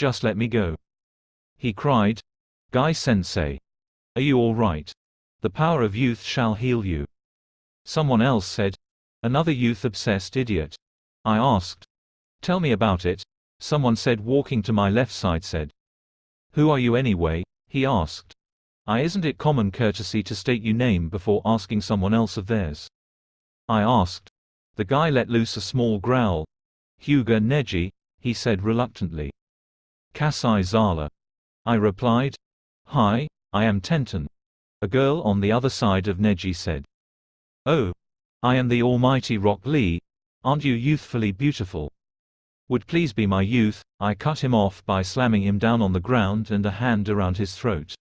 Just let me go. He cried. Guy-sensei. Are you all right? The power of youth shall heal you. Someone else said. Another youth-obsessed idiot. I asked. Tell me about it. Someone said walking to my left side said. Who are you anyway? He asked. Isn't it common courtesy to state your name before asking someone else of theirs? I asked. The guy let loose a small growl. Hyuga Neji, he said reluctantly. Kasai Zala. I replied. Hi, I am Tenten. A girl on the other side of Neji said. Oh. I am the almighty Rock Lee. Aren't you youthfully beautiful? Would please be my youth. I cut him off by slamming him down on the ground and a hand around his throat.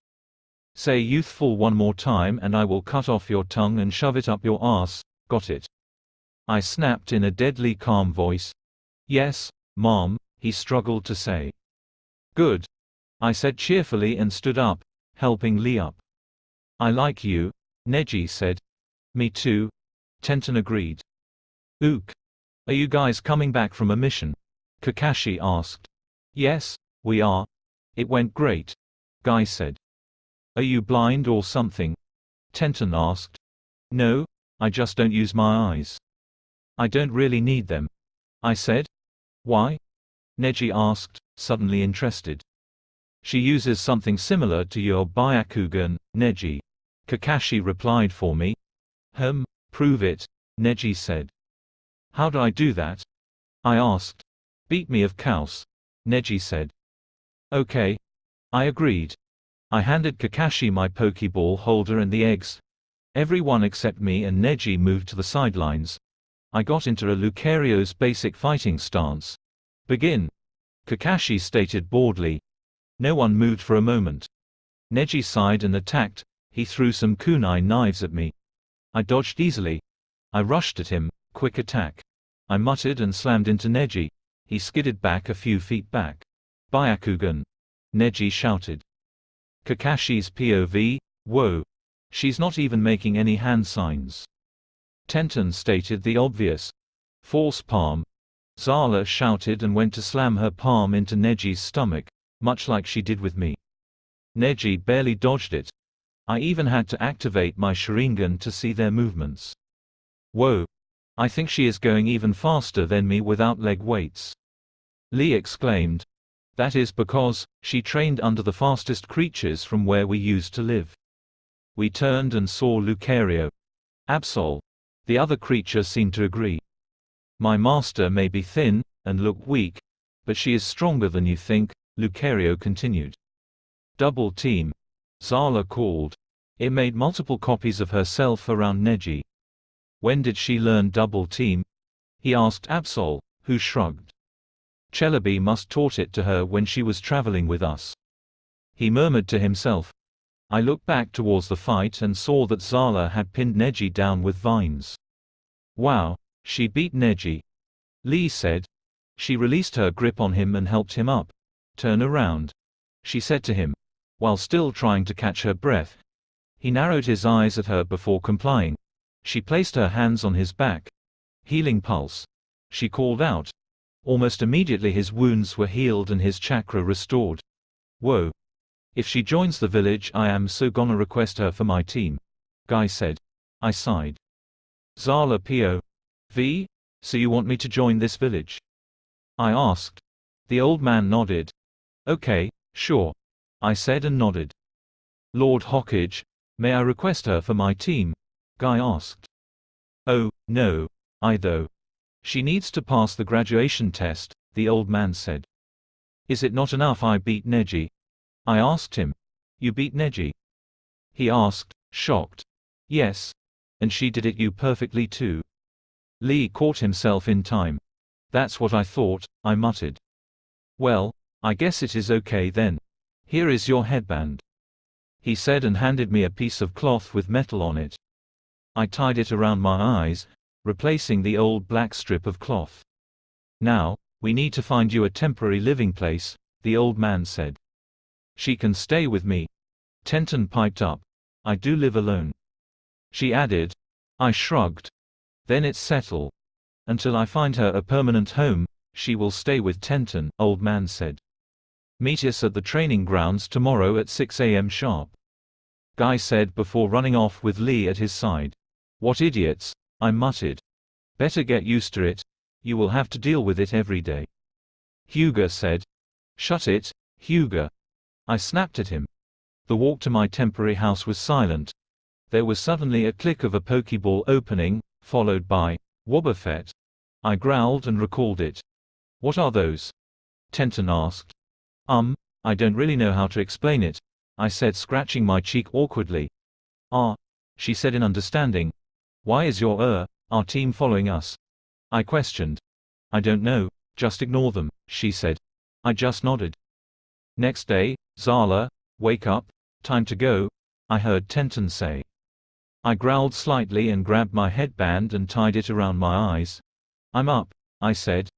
Say youthful one more time and I will cut off your tongue and shove it up your ass, got it? I snapped in a deadly calm voice. Yes, Mom, he struggled to say. Good. I said cheerfully and stood up, helping Lee up. I like you, Neji said. Me too. Tenten agreed. Ook. Are you guys coming back from a mission? Kakashi asked. Yes, we are. It went great. Guy said. Are you blind or something? Tenten asked. No, I just don't use my eyes. I don't really need them. I said. Why? Neji asked, suddenly interested. She uses something similar to your Byakugan, Neji. Kakashi replied for me. Prove it, Neji said. How do I do that? I asked. Beat me of course, Neji said. Okay. I agreed. I handed Kakashi my Pokeball holder and the eggs. Everyone except me and Neji moved to the sidelines. I got into a Lucario's basic fighting stance. Begin. Kakashi stated boredly. No one moved for a moment. Neji sighed and attacked. He threw some kunai knives at me. I dodged easily. I rushed at him, quick attack. I muttered and slammed into Neji. He skidded back a few feet back. Byakugan. Neji shouted. Kakashi's POV, whoa. She's not even making any hand signs. Tenten stated the obvious. False palm. Zala shouted and went to slam her palm into Neji's stomach, much like she did with me. Neji barely dodged it. I even had to activate my Sharingan to see their movements. Whoa. I think she is going even faster than me without leg weights. Lee exclaimed. That is because she trained under the fastest creatures from where we used to live. We turned and saw Lucario. Absol. The other creature seemed to agree. My master may be thin, and look weak, but she is stronger than you think, Lucario continued. Double team. Zala called. It made multiple copies of herself around Neji. When did she learn double team? He asked Absol, who shrugged. Celebi must taught it to her when she was traveling with us. He murmured to himself. I looked back towards the fight and saw that Zala had pinned Neji down with vines. Wow, she beat Neji. Lee said. She released her grip on him and helped him up. Turn around. She said to him, while still trying to catch her breath. He narrowed his eyes at her before complying. She placed her hands on his back. Healing pulse. She called out. Almost immediately his wounds were healed and his chakra restored. Whoa. If she joins the village I am so gonna request her for my team. Guy said. I sighed. Zala P.O.V. So you want me to join this village? I asked. The old man nodded. Okay, sure. I said and nodded. Lord Hokage, may I request her for my team? Guy asked. Oh, no. Though. She needs to pass the graduation test, the old man said. Is it not enough I beat Neji? I asked him. You beat Neji? He asked, shocked. Yes. And she did it you perfectly too. Lee caught himself in time. That's what I thought, I muttered. Well, I guess it is okay then. Here is your headband. He said and handed me a piece of cloth with metal on it. I tied it around my eyes, replacing the old black strip of cloth. Now, we need to find you a temporary living place, the old man said. She can stay with me. Tenten piped up. I do live alone. She added. I shrugged. Then it's settled. Until I find her a permanent home, she will stay with Tenten, old man said. Meet us at the training grounds tomorrow at 6 a.m. sharp. Guy said before running off with Lee at his side. What idiots, I muttered. Better get used to it. You will have to deal with it every day. Hugo said. Shut it, Hugo. I snapped at him. The walk to my temporary house was silent. There was suddenly a click of a Pokeball opening, followed by, Wobbuffet. I growled and recalled it. What are those? Tenton asked. I don't really know how to explain it, I said, scratching my cheek awkwardly. She said in understanding. Why is our team following us? I questioned. I don't know, just ignore them, she said. I just nodded. Next day, Zala, wake up, time to go, I heard Tenton say. I growled slightly and grabbed my headband and tied it around my eyes. I'm up, I said.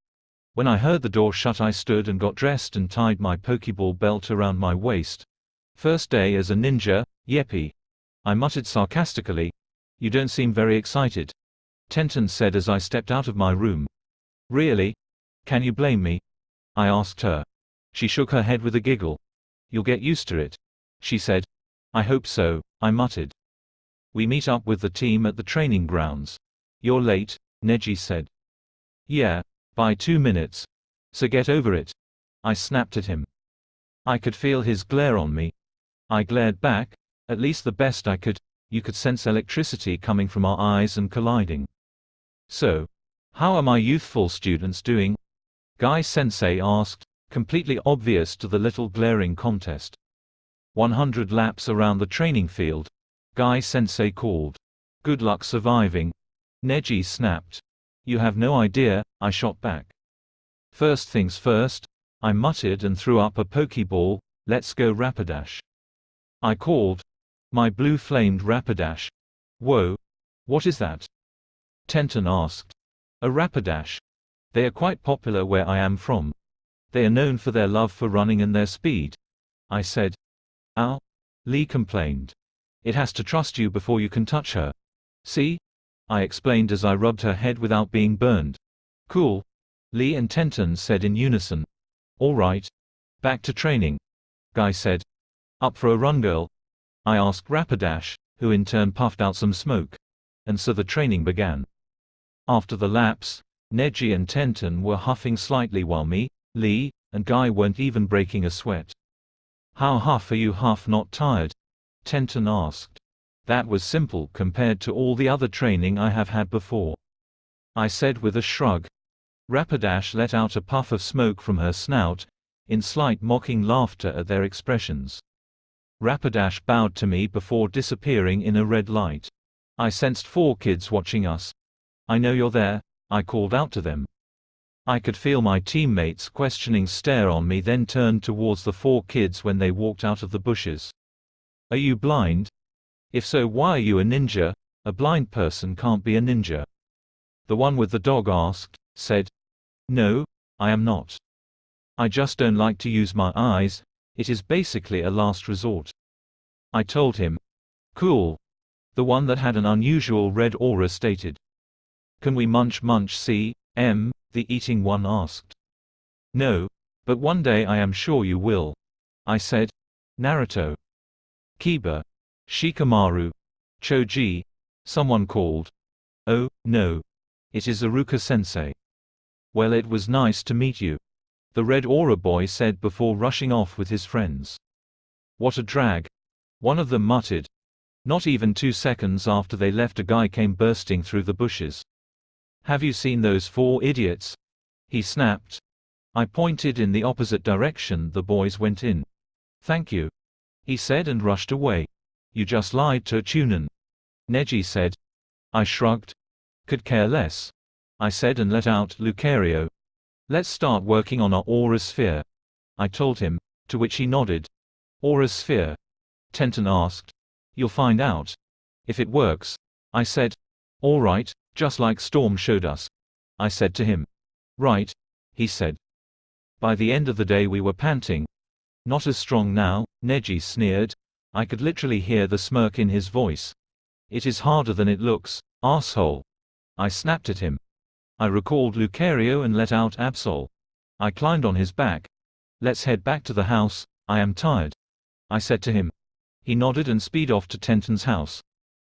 When I heard the door shut, I stood and got dressed and tied my Pokeball belt around my waist. First day as a ninja, yeppy. I muttered sarcastically. You don't seem very excited. Tenton said as I stepped out of my room. Really? Can you blame me? I asked her. She shook her head with a giggle. You'll get used to it, she said. I hope so, I muttered. We meet up with the team at the training grounds. You're late, Neji said. Yeah, by 2 minutes. So get over it. I snapped at him. I could feel his glare on me. I glared back, at least the best I could. You could sense electricity coming from our eyes and colliding. So, how are my youthful students doing? Guy-sensei asked, completely obvious to the little glaring contest. 100 laps around the training field. Guy-sensei called. Good luck surviving. Neji snapped. You have no idea, I shot back. First things first, I muttered and threw up a Pokeball. Let's go Rapidash. I called. My blue-flamed Rapidash. Whoa. What is that? Tenton asked. A Rapidash. They are quite popular where I am from. They are known for their love for running and their speed. I said. Ow. Lee complained. It has to trust you before you can touch her. See? I explained as I rubbed her head without being burned. Cool. Lee and Tenton said in unison. All right. Back to training. Guy said. Up for a run, girl? I asked Rapidash, who in turn puffed out some smoke. And so the training began. After the laps, Neji and Tenton were huffing slightly while me, Lee, and Guy weren't even breaking a sweat. How huff are you not tired? Tenton asked. That was simple compared to all the other training I have had before, I said with a shrug. Rapidash let out a puff of smoke from her snout, in slight mocking laughter at their expressions. Rapidash bowed to me before disappearing in a red light. I sensed 4 kids watching us. I know you're there, I called out to them. I could feel my teammates' questioning stare on me, then turned towards the 4 kids when they walked out of the bushes. Are you blind? If so, why are you a ninja? A blind person can't be a ninja. The one with the dog said. No, I am not. I just don't like to use my eyes, it is basically a last resort. I told him. Cool. The one that had an unusual red aura stated. Can we munch see, the eating one asked. No, but one day I am sure you will. I said. Naruto. Kiba. Shikamaru. Choji. Someone called. Oh, no. It is Iruka-sensei. Well, it was nice to meet you, the red aura boy said before rushing off with his friends. What a drag. One of them muttered. Not even 2 seconds after they left, a guy came bursting through the bushes. Have you seen those 4 idiots? He snapped. I pointed in the opposite direction the boys went in. Thank you, he said and rushed away. You just lied to Chunin, Neji said. I shrugged. Could care less, I said and let out Lucario. Let's start working on our aura sphere, I told him, to which he nodded. Aura sphere? Tenton asked. You'll find out. If it works, I said. All right, just like Storm showed us, I said to him. Right, he said. By the end of the day we were panting. Not as strong now, Neji sneered. I could literally hear the smirk in his voice. It is harder than it looks, asshole. I snapped at him. I recalled Lucario and let out Absol. I climbed on his back. Let's head back to the house, I am tired, I said to him. He nodded and speed off to Tenton's house.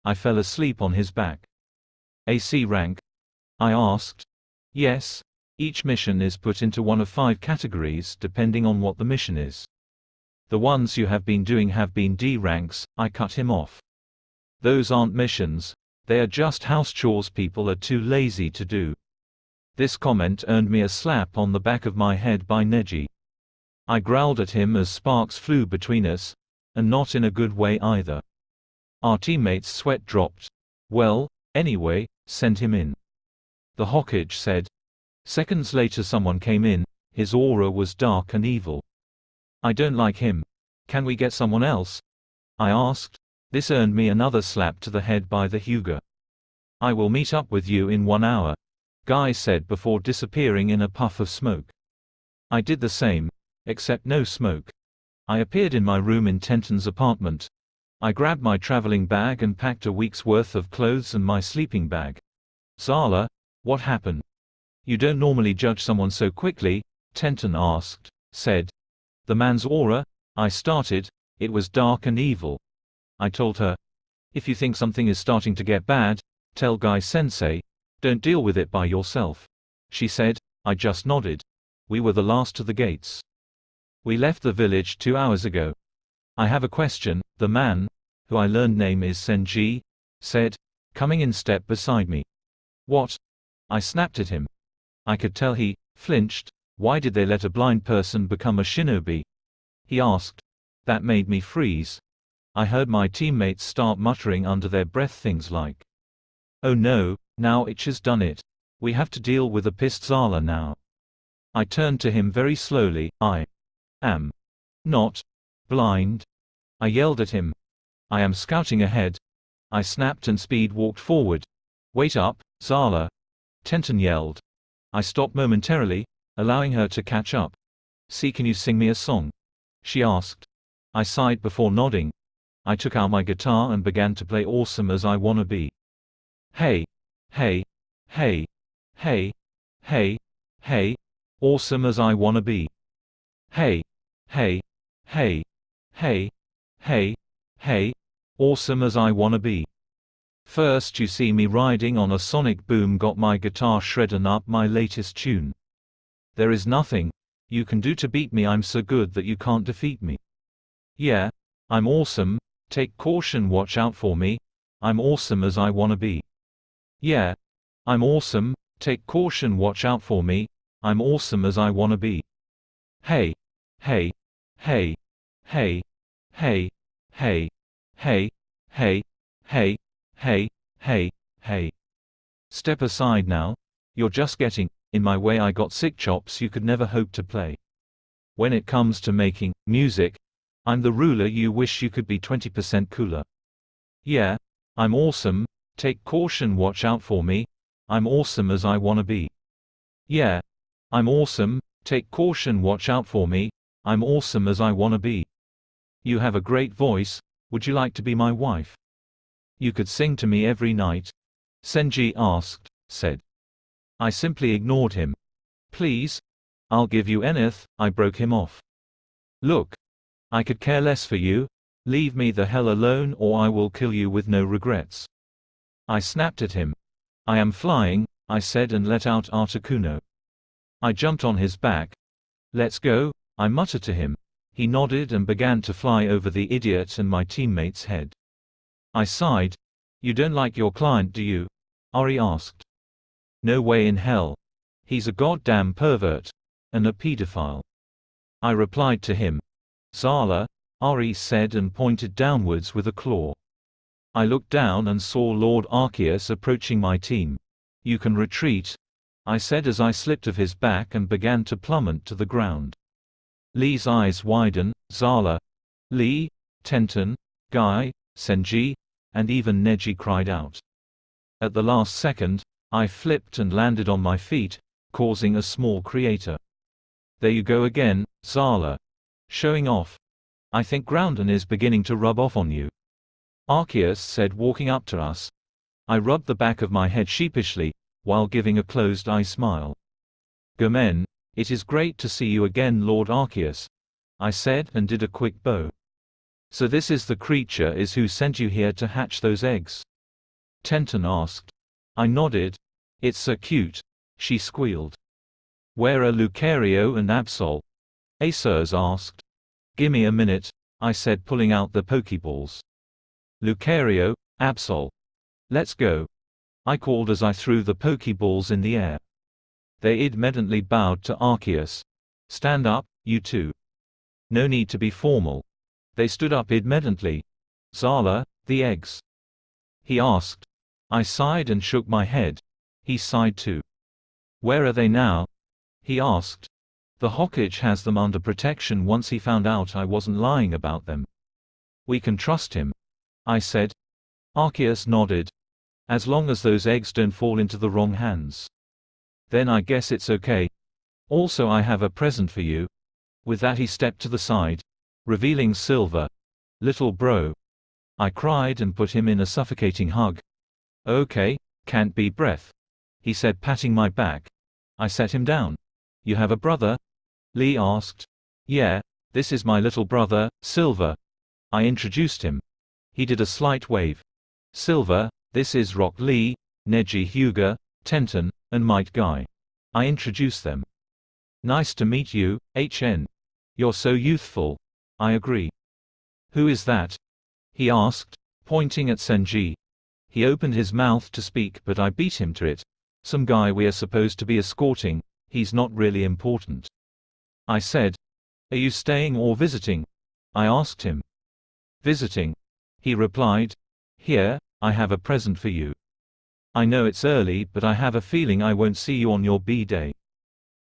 I fell asleep on his back. AC rank? I asked. Yes. Each mission is put into one of 5 categories depending on what the mission is. The ones you have been doing have been D ranks, I cut him off. Those aren't missions, they are just house chores people are too lazy to do. This comment earned me a slap on the back of my head by Neji. I growled at him as sparks flew between us, and not in a good way either. Our teammate's sweat dropped. Well, anyway, send him in. The Hokage said. Seconds later someone came in, his aura was dark and evil. I don't like him. Can we get someone else? I asked. This earned me another slap to the head by the Hyuga. I will meet up with you in 1 hour, Guy said before disappearing in a puff of smoke. I did the same, except no smoke. I appeared in my room in Tenton's apartment. I grabbed my traveling bag and packed a week's worth of clothes and my sleeping bag. Zala, what happened? You don't normally judge someone so quickly, Tenton asked, said. The man's aura, I started, it was dark and evil. I told her. If you think something is starting to get bad, tell Guy-sensei, don't deal with it by yourself. She said. I just nodded. We were the last to the gates. We left the village 2 hours ago. I have a question, the man, who I learned name is Senji, said, coming in step beside me. What? I snapped at him. I could tell he flinched. Why did they let a blind person become a shinobi? He asked. That made me freeze. I heard my teammates start muttering under their breath things like, oh no, now Itch has done it. We have to deal with a pissed Zala now. I turned to him very slowly. I am not blind. I yelled at him. I am scouting ahead. I snapped and speed walked forward. Wait up, Zala. Tenton yelled. I stopped momentarily, allowing her to catch up. See, can you sing me a song? She asked. I sighed before nodding. I took out my guitar and began to play Awesome as I Wanna Be. Hey, hey, hey, hey, hey, hey, awesome as I wanna be. Hey, hey, hey, hey, hey, hey, awesome as I wanna be. First you see me riding on a sonic boom, got my guitar shredding up my latest tune. There is nothing you can do to beat me, I'm so good that you can't defeat me. Yeah, I'm awesome, take caution, watch out for me, I'm awesome as I wanna be. Yeah, I'm awesome, take caution, watch out for me, I'm awesome as I wanna be. Hey, hey, hey, hey, hey, hey, hey, hey, hey, hey, hey, hey. Step aside now, you're just getting in my way. I got sick chops you could never hope to play. When it comes to making music, I'm the ruler you wish you could be 20% cooler. Yeah, I'm awesome, take caution, watch out for me, I'm awesome as I wanna be. Yeah, I'm awesome, take caution, watch out for me, I'm awesome as I wanna be. You have a great voice, would you like to be my wife? You could sing to me every night? Senji asked, said. I simply ignored him. Please? I'll give you anyth, I broke him off. Look. I could care less for you, leave me the hell alone or I will kill you with no regrets. I snapped at him. I am flying, I said and let out Articuno. I jumped on his back. Let's go, I muttered to him. He nodded and began to fly over the idiot and my teammate's head. I sighed. You don't like your client, do you? Ari asked. No way in hell. He's a goddamn pervert. And a pedophile. I replied to him. Zala, Ari said and pointed downwards with a claw. I looked down and saw Lord Arceus approaching my team. You can retreat, I said as I slipped off his back and began to plummet to the ground. Lee's eyes widen. Zala, Lee, Tenton, Guy, Senji, and even Neji cried out. At the last second, I flipped and landed on my feet, causing a small crater. There you go again, Zala. Showing off. I think Groundon is beginning to rub off on you. Arceus said, walking up to us. I rubbed the back of my head sheepishly, while giving a closed-eye smile. Gomen, "It is great to see you again, Lord Arceus," I said and did a quick bow. "So this is the creature is who sent you here to hatch those eggs?" Tenton asked. I nodded. "It's so cute," she squealed. "Where are Lucario and Absol?" Acers asked. "Gimme a minute," I said, pulling out the Pokeballs. "Lucario, Absol. Let's go," I called as I threw the Pokeballs in the air. They immediately bowed to Arceus. "Stand up, you two." No need to be formal. They stood up immediately. "Zala, the eggs?" he asked. I sighed and shook my head. He sighed too. "Where are they now?" he asked. "The Hokage has them under protection once he found out I wasn't lying about them." "We can trust him," I said. Arceus nodded. "As long as those eggs don't fall into the wrong hands. Then I guess it's okay. Also I have a present for you." With that he stepped to the side, revealing Silver. "Little bro." I cried and put him in a suffocating hug. "Okay, can't be breath," he said, patting my back. I set him down. "You have a brother?" Lee asked. "Yeah, this is my little brother, Silver." I introduced him. He did a slight wave. "Silver, this is Rock Lee, Neji Hyuga, Tenton, and Might Guy." I introduced them. "Nice to meet you, HN. You're so youthful." I agree. "Who is that?" he asked, pointing at Senji. He opened his mouth to speak but I beat him to it. "Some guy we are supposed to be escorting, he's not really important." I said. "Are you staying or visiting?" I asked him. "Visiting," he replied. "Here, I have a present for you. I know it's early but I have a feeling I won't see you on your B-day."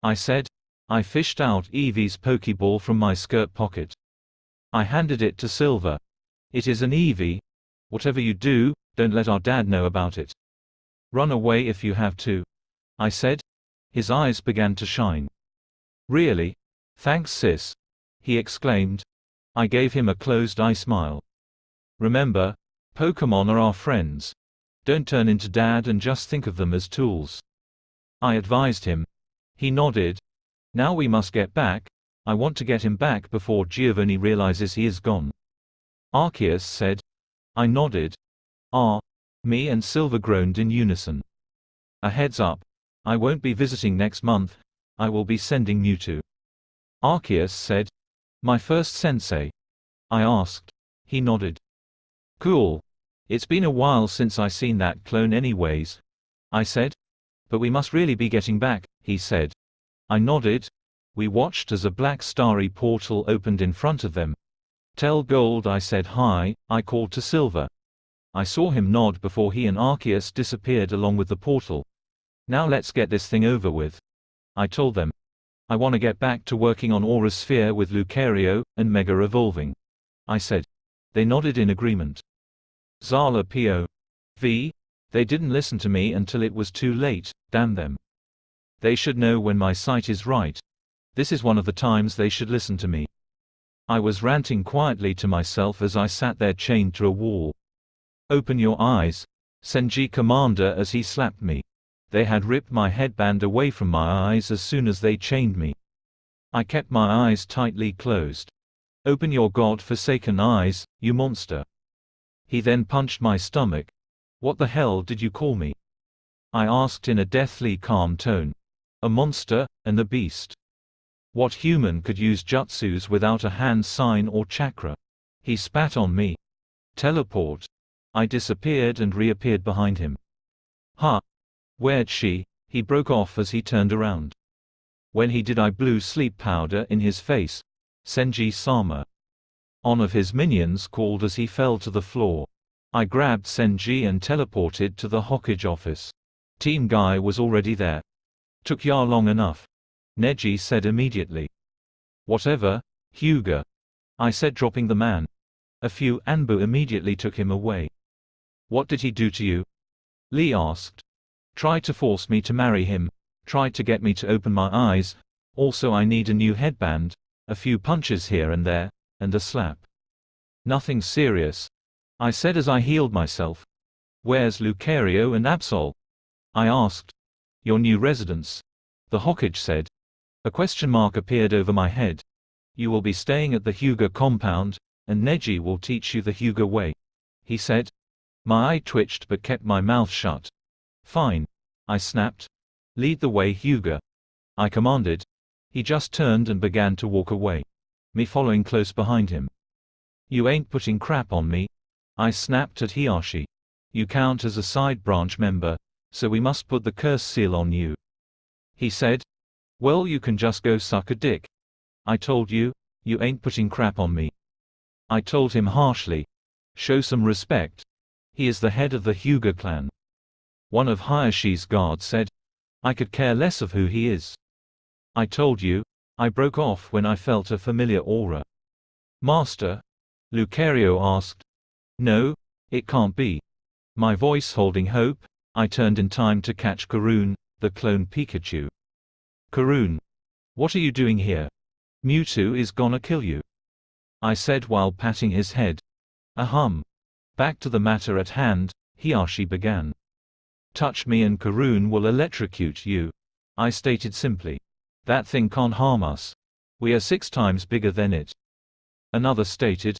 I said. I fished out Eevee's Pokeball from my skirt pocket. I handed it to Silver. "It is an Eevee. Whatever you do, don't let our dad know about it. Run away if you have to," I said. His eyes began to shine. "Really? Thanks sis," he exclaimed. I gave him a closed-eye smile. "Remember, Pokémon are our friends. Don't turn into dad and just think of them as tools," I advised him. He nodded. "Now we must get back. I want to get him back before Giovanni realizes he is gone." Arceus said. I nodded. "Ah." Me and Silver groaned in unison. "A heads up. I won't be visiting next month. I will be sending Mewtwo." Arceus said. "My first sensei?" I asked. He nodded. "Cool. It's been a while since I seen that clone anyways," I said. "But we must really be getting back," he said. I nodded. We watched as a black starry portal opened in front of them. "Tell Gold I said hi," I called to Silver. I saw him nod before he and Arceus disappeared along with the portal. "Now let's get this thing over with," I told them. "I want to get back to working on Aura Sphere with Lucario, and Mega Evolving," I said. They nodded in agreement. Zala POV. They didn't listen to me until it was too late, damn them. They should know when my sight is right. This is one of the times they should listen to me. I was ranting quietly to myself as I sat there chained to a wall. "Open your eyes," Senji commanded as he slapped me. They had ripped my headband away from my eyes as soon as they chained me. I kept my eyes tightly closed. "Open your god-forsaken eyes, you monster." He then punched my stomach. "What the hell did you call me?" I asked in a deathly calm tone. "A monster, and a beast. What human could use jutsus without a hand sign or chakra?" He spat on me. "Teleport." I disappeared and reappeared behind him. "Huh. Where'd she?" He broke off as he turned around. When he did I blew sleep powder in his face. Senji-sama. One of his minions called as he fell to the floor. I grabbed Senji and teleported to the Hokage office. Team Guy was already there. "Took ya long enough," Neji said immediately. "Whatever, Hyuga," I said, dropping the man. A few Anbu immediately took him away. "What did he do to you?" Lee asked. "Tried to force me to marry him. Tried to get me to open my eyes. Also I need a new headband. A few punches here and there. And a slap. Nothing serious," I said as I healed myself. "Where's Lucario and Absol?" I asked. "Your new residence," the Hokage said. A question mark appeared over my head. You will be staying at the Hyuga compound, and Neji will teach you the Hyuga way, he said. My eye twitched but kept my mouth shut. Fine, I snapped. Lead the way, Hyuga, I commanded. He just turned and began to walk away, me following close behind him. You ain't putting crap on me, I snapped at Hiashi. You count as a side branch member, so we must put the curse seal on you, he said. Well, you can just go suck a dick. I told you, you ain't putting crap on me, I told him harshly. Show some respect. He is the head of the Hyuga clan. One of Hayashi's guards said. I could care less of who he is. I told you, I broke off when I felt a familiar aura. Master? Lucario asked. No, it can't be. My voice holding hope, I turned in time to catch Karun, the clone Pikachu. Karun, what are you doing here? Mewtwo is gonna kill you, I said while patting his head. Ahem. Back to the matter at hand, Hiashi began. Touch me and Karun will electrocute you, I stated simply. That thing can't harm us. We are 6 times bigger than it. Another stated.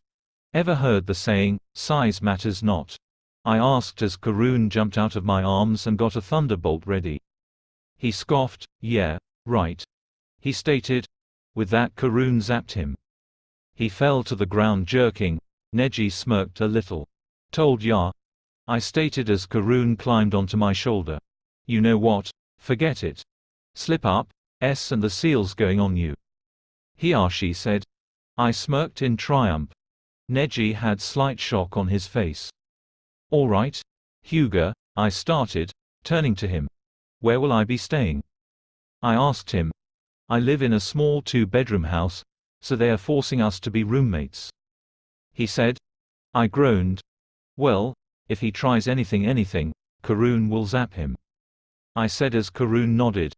Ever heard the saying, size matters not? I asked as Karun jumped out of my arms and got a thunderbolt ready. He scoffed. Yeah, right, he stated. With that, Karun zapped him. He fell to the ground jerking. Neji smirked a little. Told ya, I stated as Karun climbed onto my shoulder. You know what, forget it. Slip up, and the seal's going on you, Hiashi said. I smirked in triumph. Neji had slight shock on his face. Alright, Hyuga, I started, turning to him. Where will I be staying? I asked him. I live in a small 2-bedroom house, so they are forcing us to be roommates, he said. I groaned. Well, if he tries anything, Karun will zap him, I said as Karun nodded.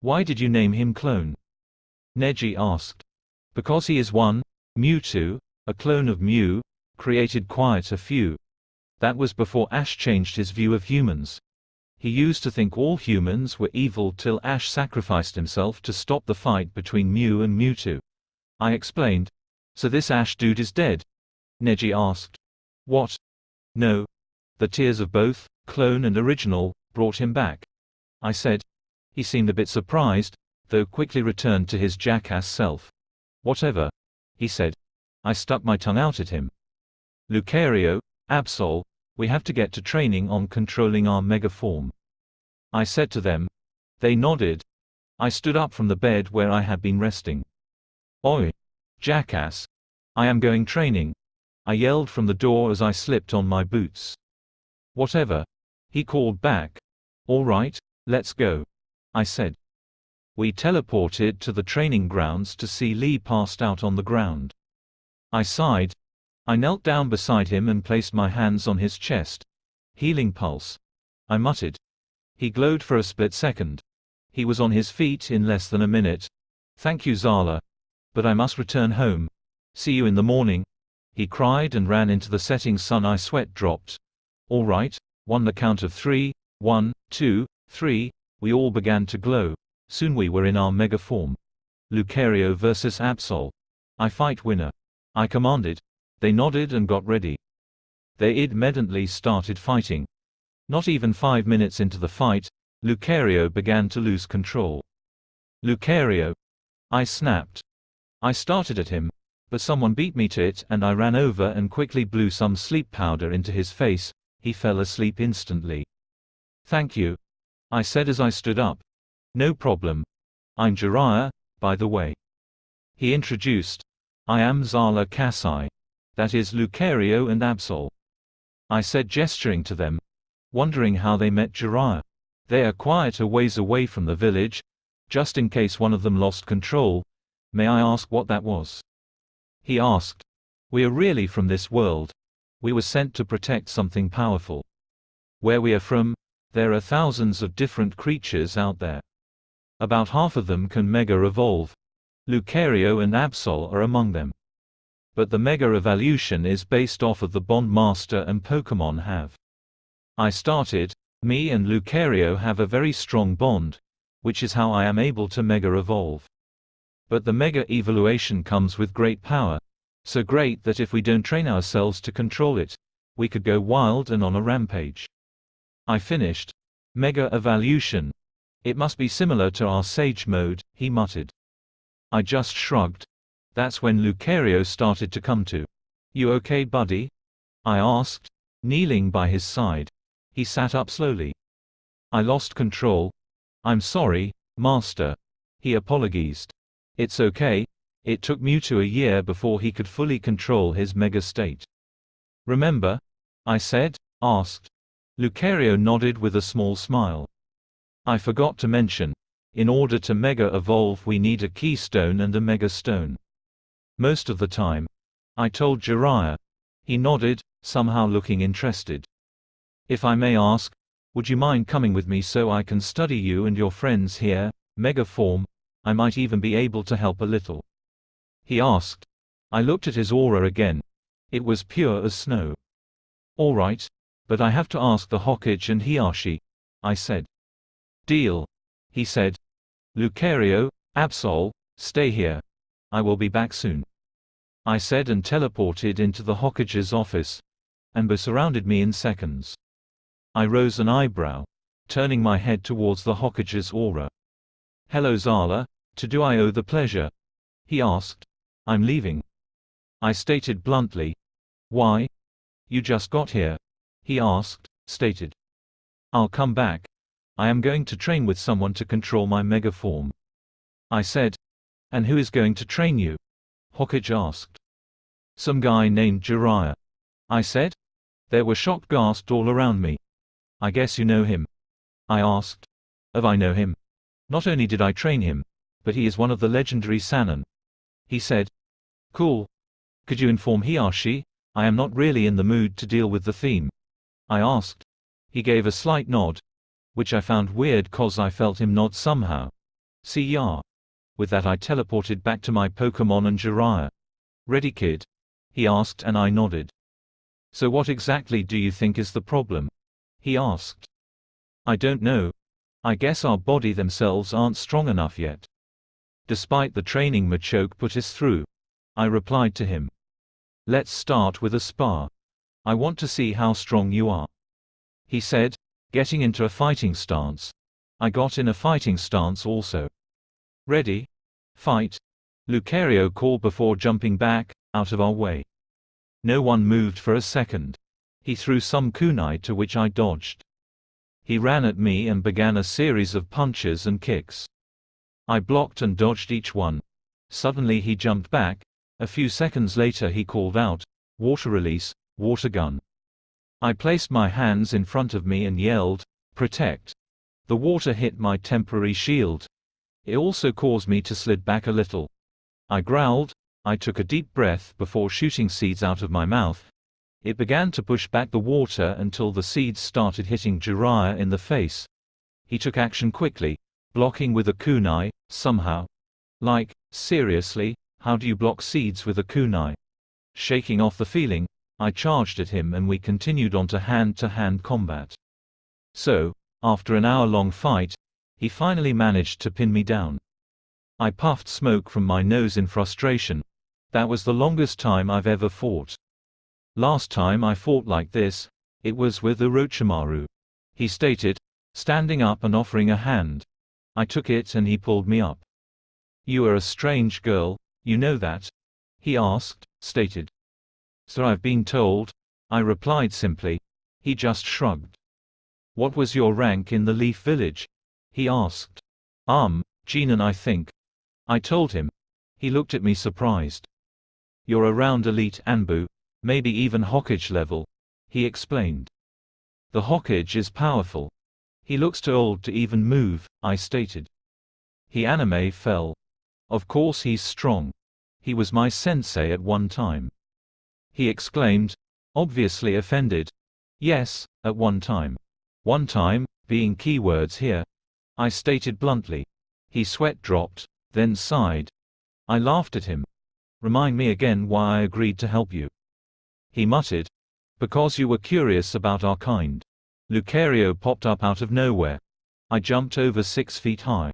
Why did you name him Clone? Neji asked. Because he is one, Mewtwo, a clone of Mew, created quite a few. That was before Ash changed his view of humans. He used to think all humans were evil till Ash sacrificed himself to stop the fight between Mew and Mewtwo, I explained. So this Ash dude is dead? Neji asked. What? No. The tears of both, clone and original, brought him back, I said. He seemed a bit surprised, though quickly returned to his jackass self. Whatever, he said. I stuck my tongue out at him. Lucario, Absol, we have to get to training on controlling our mega form, I said to them. They nodded. I stood up from the bed where I had been resting. Oi, jackass. I am going training, I yelled from the door as I slipped on my boots. Whatever, he called back. All right, let's go, I said. We teleported to the training grounds to see Lee passed out on the ground. I sighed. I knelt down beside him and placed my hands on his chest. Healing pulse, I muttered. He glowed for a split second. He was on his feet in less than a minute. Thank you, Zala. But I must return home. See you in the morning, he cried and ran into the setting sun. I sweat dropped. All right, on the count of 3, 1, 2, 3, we all began to glow. Soon we were in our mega form. Lucario versus Absol. I fight winner, I commanded. They nodded and got ready. They immediately started fighting. Not even 5 minutes into the fight, Lucario began to lose control. Lucario, I snapped. I started at him, but someone beat me to it and I ran over and quickly blew some sleep powder into his face. He fell asleep instantly. Thank you, I said as I stood up. No problem. I'm Jiraiya, by the way, he introduced. I am Zala Kasai. That is Lucario and Absol, I said, gesturing to them, wondering how they met Jiraiya. They are quite a ways away from the village. Just in case one of them lost control, may I ask what that was? He asked. We are really from this world. We were sent to protect something powerful. Where we are from, there are thousands of different creatures out there. About half of them can mega evolve. Lucario and Absol are among them. But the mega evolution is based off of the bond Master and Pokémon have. I started. Me and Lucario have a very strong bond, which is how I am able to mega evolve. But the Mega Evaluation comes with great power. So great that if we don't train ourselves to control it, we could go wild and on a rampage. I finished. Mega Evaluation. It must be similar to our Sage Mode, he muttered. I just shrugged. That's when Lucario started to come to. You okay, buddy? I asked, kneeling by his side. He sat up slowly. I lost control. I'm sorry, Master. He apologized. It's okay. It took Mewtwo a year before he could fully control his Mega state. Remember? I said, asked. Lucario nodded with a small smile. I forgot to mention. In order to Mega Evolve we need a Keystone and a Mega Stone. Most of the time. I told Jiraiya. He nodded, somehow looking interested. If I may ask, would you mind coming with me so I can study you and your friends here, Mega form? I might even be able to help a little. He asked. I looked at his aura again. It was pure as snow. All right, but I have to ask the Hokage and Hiashi, I said. Deal. He said. Lucario, Absol, stay here. I will be back soon. I said and teleported into the Hokage's office. Anbo surrounded me in seconds. I rose an eyebrow, turning my head towards the Hokage's aura. Hello Zala, to do I owe the pleasure? He asked. I'm leaving. I stated bluntly. Why? You just got here. He asked, stated. I'll come back. I am going to train with someone to control my Mega form. I said. And who is going to train you? Hokage asked. Some guy named Jiraiya. I said. There were shocked gasps all around me. I guess you know him. I asked. I know him. Not only did I train him, but he is one of the legendary Sannin. He said. Cool. Could you inform Hiashi? I am not really in the mood to deal with the theme. I asked. He gave a slight nod, which I found weird cause I felt him nod somehow. See ya. With that I teleported back to my Pokemon and Jiraiya. Ready kid? He asked and I nodded. So what exactly do you think is the problem? He asked. I don't know. I guess our body themselves aren't strong enough yet. Despite the training Machoke put us through. I replied to him. Let's start with a spar. I want to see how strong you are. He said, getting into a fighting stance. I got in a fighting stance also. Ready? Fight. Lucario called before jumping back, out of our way. No one moved for a second. He threw some kunai to which I dodged. He ran at me and began a series of punches and kicks. I blocked and dodged each one. Suddenly he jumped back. A few seconds later he called out, "Water release, water gun." I placed my hands in front of me and yelled, "Protect." The water hit my temporary shield. It also caused me to slide back a little. I growled. I took a deep breath before shooting seeds out of my mouth. It began to push back the water until the seeds started hitting Jiraiya in the face. He took action quickly, blocking with a kunai, somehow. Like, seriously, how do you block seeds with a kunai? Shaking off the feeling, I charged at him and we continued on to hand-to-hand combat. So, after an hour-long fight, he finally managed to pin me down. I puffed smoke from my nose in frustration. That was the longest time I've ever fought. Last time I fought like this, it was with Orochimaru. He stated, standing up and offering a hand. I took it and he pulled me up. You are a strange girl, you know that? He asked, stated. So I've been told. I replied simply. He just shrugged. What was your rank in the Leaf Village? He asked. Genin I think. I told him. He looked at me surprised. You're around Elite Anbu, maybe even Hokage level. He explained. The Hokage is powerful. He looks too old to even move, I stated. He anime fell. Of course he's strong. He was my sensei at one time. He exclaimed, obviously offended. Yes, at one time. One time, being keywords here. I stated bluntly. He sweat dropped, then sighed. I laughed at him. Remind me again why I agreed to help you. He muttered. Because you were curious about our kind. Lucario popped up out of nowhere. I jumped over 6 feet high.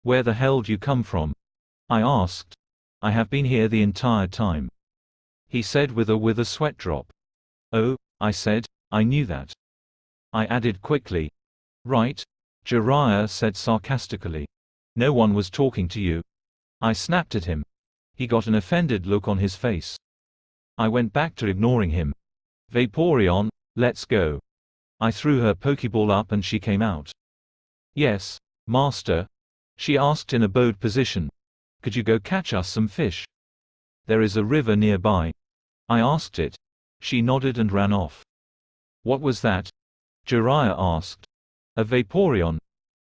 Where the hell do you come from? I asked. I have been here the entire time. He said with a sweat drop. Oh, I said, I knew that. I added quickly. Right. Jiraiya said sarcastically. No one was talking to you. I snapped at him. He got an offended look on his face. I went back to ignoring him. Vaporeon, let's go. I threw her Pokeball up and she came out. Yes, Master? She asked in a bowed position. Could you go catch us some fish? There is a river nearby. I asked it. She nodded and ran off. What was that? Jiraiya asked. A Vaporeon.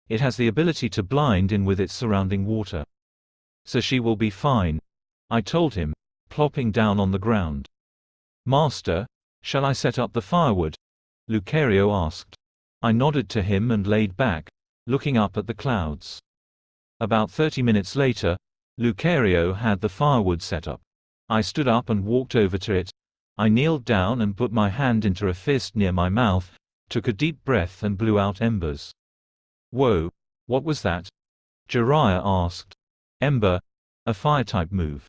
It has the ability to blind in with its surrounding water. So she will be fine, I told him, plopping down on the ground. Master, shall I set up the firewood? Lucario asked. I nodded to him and laid back, looking up at the clouds. About 30 minutes later, Lucario had the firewood set up. I stood up and walked over to it. I kneeled down and put my hand into a fist near my mouth, took a deep breath and blew out embers. Whoa, what was that? Jiraiya asked. Ember, a fire-type move.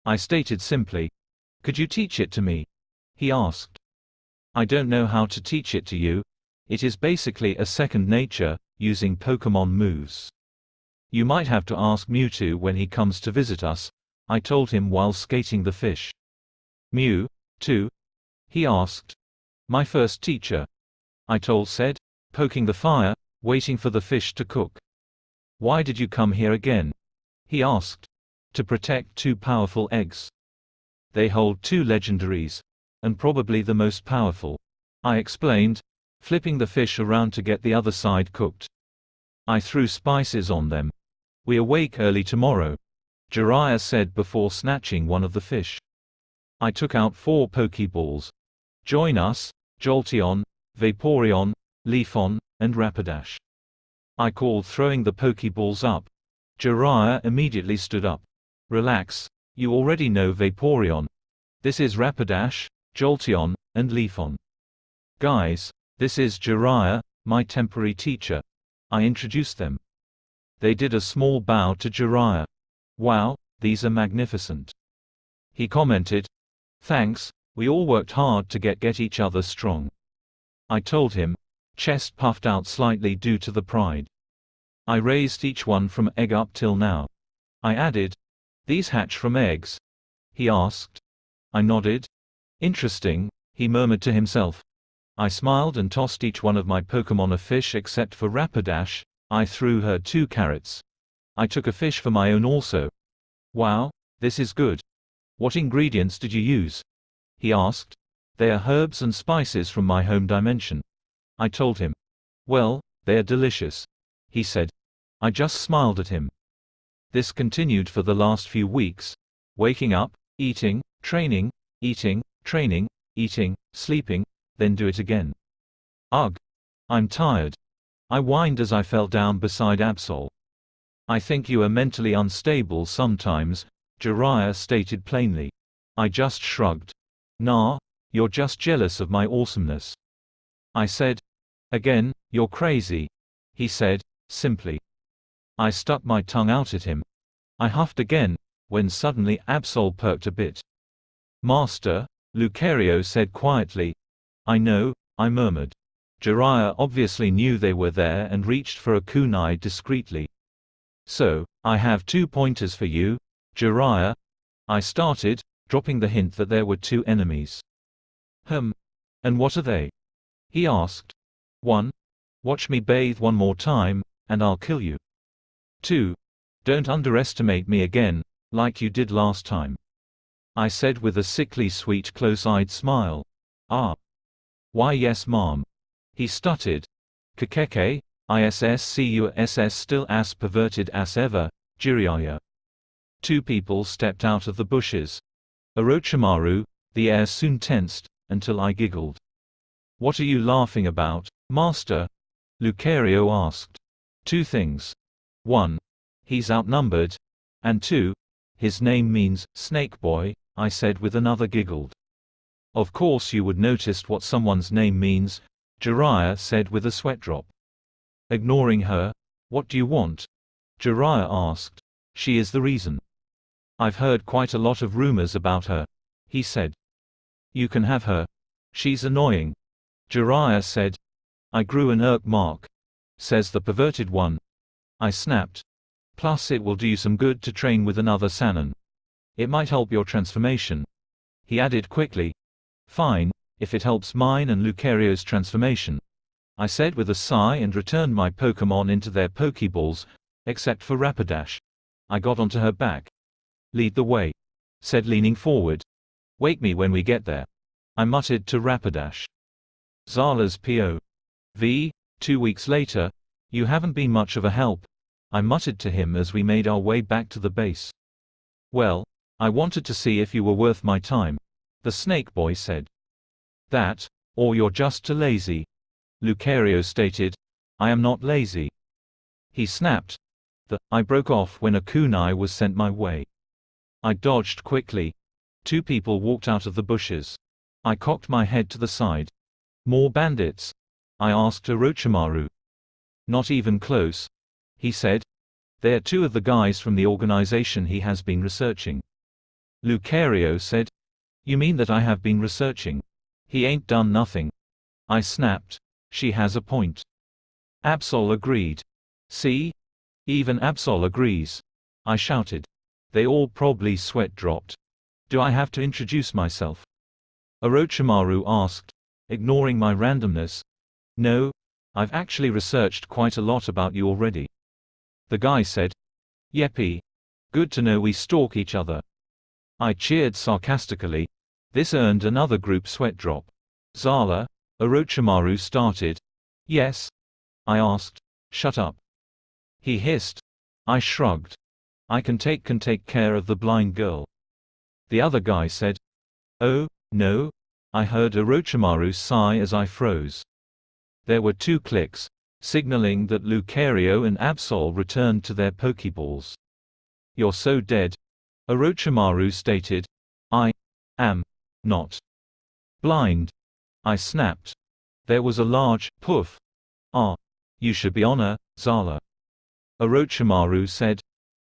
I stated simply. Could you teach it to me? He asked. I don't know how to teach it to you. It is basically a second nature, using Pokemon moves. You might have to ask Mewtwo when he comes to visit us, I told him while skating the fish. Mewtwo? He asked. My first teacher. I said, poking the fire, waiting for the fish to cook. Why did you come here again? He asked. To protect two powerful eggs. They hold two legendaries, and probably the most powerful. I explained, flipping the fish around to get the other side cooked. I threw spices on them. We awake early tomorrow, Jiraiya said before snatching one of the fish. I took out 4 Pokeballs. Join us, Jolteon, Vaporeon, Leafon, and Rapidash. I called, throwing the Pokeballs up. Jiraiya immediately stood up. Relax, you already know Vaporeon. This is Rapidash, Jolteon, and Leafon. Guys, this is Jiraiya, my temporary teacher. I introduced them. They did a small bow to Jiraiya. Wow, these are magnificent. He commented. Thanks, we all worked hard to get each other strong. I told him, chest puffed out slightly due to the pride. I raised each one from egg up till now. I added, these hatch from eggs? He asked. I nodded. Interesting, he murmured to himself. I smiled and tossed each one of my Pokemon a fish except for Rapidash. I threw her 2 carrots. I took a fish for my own also. Wow, this is good. What ingredients did you use? He asked. They are herbs and spices from my home dimension. I told him. Well, they are delicious, he said. I just smiled at him. This continued for the last few weeks. Waking up, eating, training, eating, training, eating, sleeping, then do it again. Ugh. I'm tired. I whined as I fell down beside Absol. I think you are mentally unstable sometimes, Jiraiya stated plainly. I just shrugged. Nah, you're just jealous of my awesomeness. I said. Again, you're crazy, he said, simply. I stuck my tongue out at him. I huffed again, when suddenly Absol perked a bit. Master, Lucario said quietly. I know, I murmured. Jiraiya obviously knew they were there and reached for a kunai discreetly. So, I have 2 pointers for you, Jiraiya. I started, dropping the hint that there were 2 enemies. And what are they? He asked. 1. Watch me bathe one more time, and I'll kill you. 2. Don't underestimate me again, like you did last time. I said with a sickly sweet close-eyed smile. Ah. Why yes ma'am. He stuttered. Kakeke, ISSCUSS still as perverted as ever, Jiraiya. 2 people stepped out of the bushes. Orochimaru, the air soon tensed, until I giggled. What are you laughing about, master? Lucario asked. 2 things. 1. He's outnumbered. And 2. His name means, Snake Boy, I said with another giggled. Of course you would notice what someone's name means, Jiraiya said with a sweat drop. Ignoring her, what do you want? Jiraiya asked. She is the reason. I've heard quite a lot of rumors about her, he said. You can have her. She's annoying. Jiraiya said. I grew an irk mark, says the perverted one. I snapped. Plus it will do you some good to train with another Sannin. It might help your transformation. He added quickly. Fine, if it helps mine and Lucario's transformation, I said with a sigh and returned my Pokémon into their Pokéballs, except for Rapidash. I got onto her back. Lead the way, said leaning forward. Wake me when we get there, I muttered to Rapidash. Zala's POV. 2 weeks later. You haven't been much of a help, I muttered to him as we made our way back to the base. Well, I wanted to see if you were worth my time, the snake boy said. That, or you're just too lazy, Lucario stated. I am not lazy. He snapped. I broke off when a kunai was sent my way. I dodged quickly. 2 people walked out of the bushes. I cocked my head to the side. More bandits? I asked Orochimaru. Not even close, he said. They're 2 of the guys from the organization he has been researching. Lucario said. You mean that I have been researching? He ain't done nothing. I snapped. She has a point. Absol agreed. See? Even Absol agrees, I shouted. They all probably sweat dropped. Do I have to introduce myself? Orochimaru asked, ignoring my randomness. No, I've actually researched quite a lot about you already. The guy said. Yeppy. Good to know we stalk each other. I cheered sarcastically. This earned another group sweat drop. Zala, Orochimaru started. Yes? I asked. Shut up. He hissed. I shrugged. I can take care of the blind girl. The other guy said. Oh, no? I heard Orochimaru sigh as I froze. There were 2 clicks, signaling that Lucario and Absol returned to their Pokeballs. You're so dead, Orochimaru stated. I am not blind, I snapped. There was a large poof. Ah. You should be honored, Zala. Orochimaru said.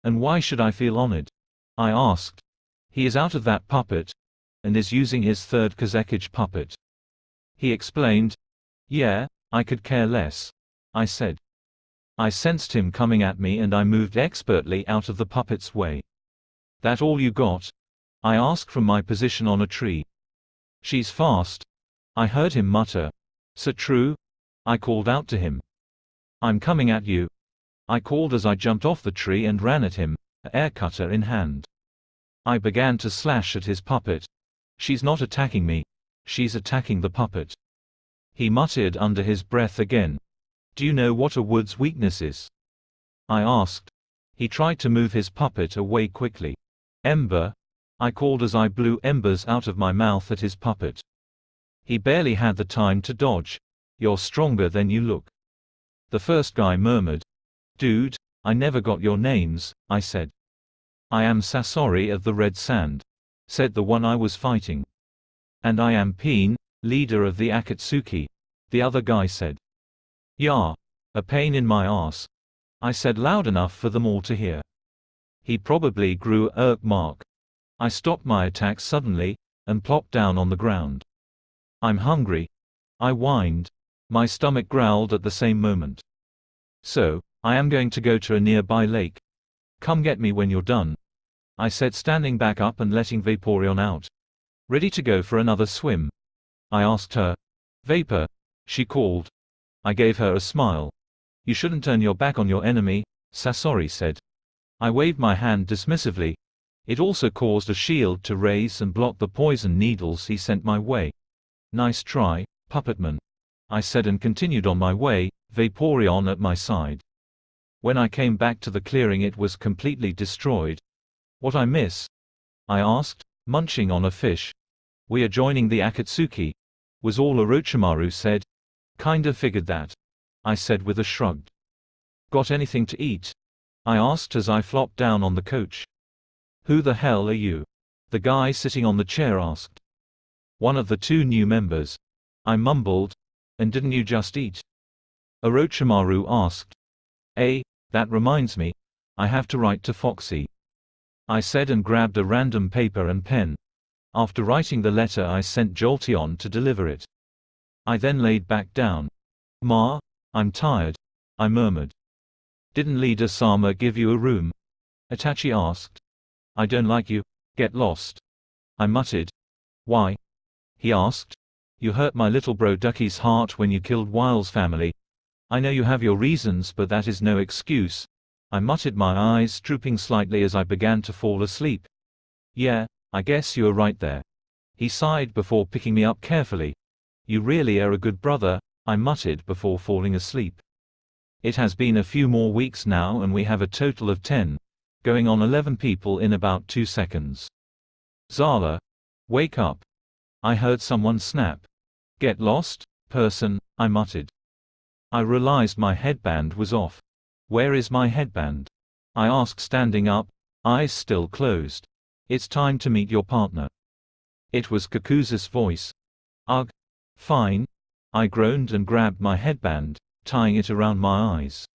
And why should I feel honored? I asked. He is out of that puppet, and is using his 3rd Kazekage puppet. He explained. Yeah, I could care less, I said. I sensed him coming at me and I moved expertly out of the puppet's way. That all you got? I asked from my position on a tree. She's fast, I heard him mutter. So true? I called out to him. I'm coming at you, I called as I jumped off the tree and ran at him, an air cutter in hand. I began to slash at his puppet. She's not attacking me. She's attacking the puppet. He muttered under his breath again. Do you know what a wood's weakness is? I asked. He tried to move his puppet away quickly. Ember, I called as I blew embers out of my mouth at his puppet. He barely had the time to dodge. You're stronger than you look. The first guy murmured. Dude, I never got your names, I said. I am Sasori of the Red Sand, said the one I was fighting. And I am Peen, leader of the Akatsuki, the other guy said. Yah. A pain in my ass, I said loud enough for them all to hear. He probably grew a irk mark. I stopped my attack suddenly, and plopped down on the ground. I'm hungry, I whined. My stomach growled at the same moment. So, I am going to go to a nearby lake. Come get me when you're done, I said, standing back up and letting Vaporeon out. Ready to go for another swim? I asked her. Vapor, she called. I gave her a smile. You shouldn't turn your back on your enemy, Sasori said. I waved my hand dismissively. It also caused a shield to raise and block the poison needles he sent my way. Nice try, Puppetman, I said and continued on my way, Vaporeon at my side. When I came back to the clearing it was completely destroyed. What I miss? I asked, munching on a fish. We are joining the Akatsuki, was all Orochimaru said. Kinda figured that, I said with a shrug. Got anything to eat? I asked as I flopped down on the coach. Who the hell are you? The guy sitting on the chair asked. One of the 2 new members, I mumbled. And didn't you just eat? Orochimaru asked. That reminds me. I have to write to Foxy. I said and grabbed a random paper and pen. After writing the letter I sent Jolteon to deliver it. I then laid back down. Ma, I'm tired, I murmured. Didn't Leader-sama give you a room? Itachi asked. I don't like you, get lost. I muttered. Why? He asked. You hurt my little bro Ducky's heart when you killed Wile's family. I know you have your reasons, but that is no excuse. I muttered, my eyes drooping slightly as I began to fall asleep. Yeah, I guess you are right there. He sighed before picking me up carefully. You really are a good brother, I muttered before falling asleep. It has been a few more weeks now and we have a total of 10, going on 11 people in about 2 seconds. Zala, wake up. I heard someone snap. Get lost, person, I muttered. I realized my headband was off. Where is my headband? I asked, standing up, eyes still closed. It's time to meet your partner. It was Kakuzu's voice. Ugh. Fine. I groaned and grabbed my headband, tying it around my eyes.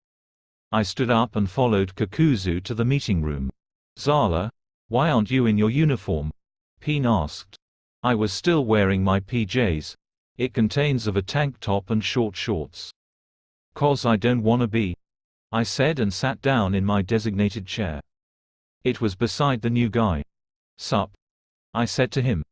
I stood up and followed Kakuzu to the meeting room. Zala, why aren't you in your uniform? Peen asked. I was still wearing my PJs. It contains of a tank top and short shorts. 'Cause I don't wanna be, I said and sat down in my designated chair. It was beside the new guy. Sup? I said to him.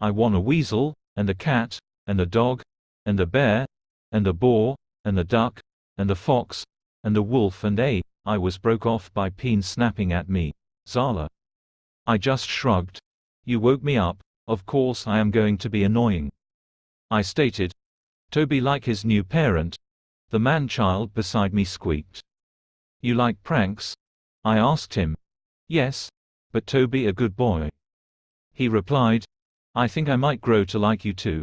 I want a weasel, and a cat, and a dog, and a bear, and a boar, and a duck, and a fox, and a wolf and a. I was broke off by Peen snapping at me. Zala. I just shrugged. You woke me up, of course I am going to be annoying. I stated. Toby like his new parent. The man-child beside me squeaked. You like pranks? I asked him. Yes. But Toby a good boy. He replied. I think I might grow to like you too.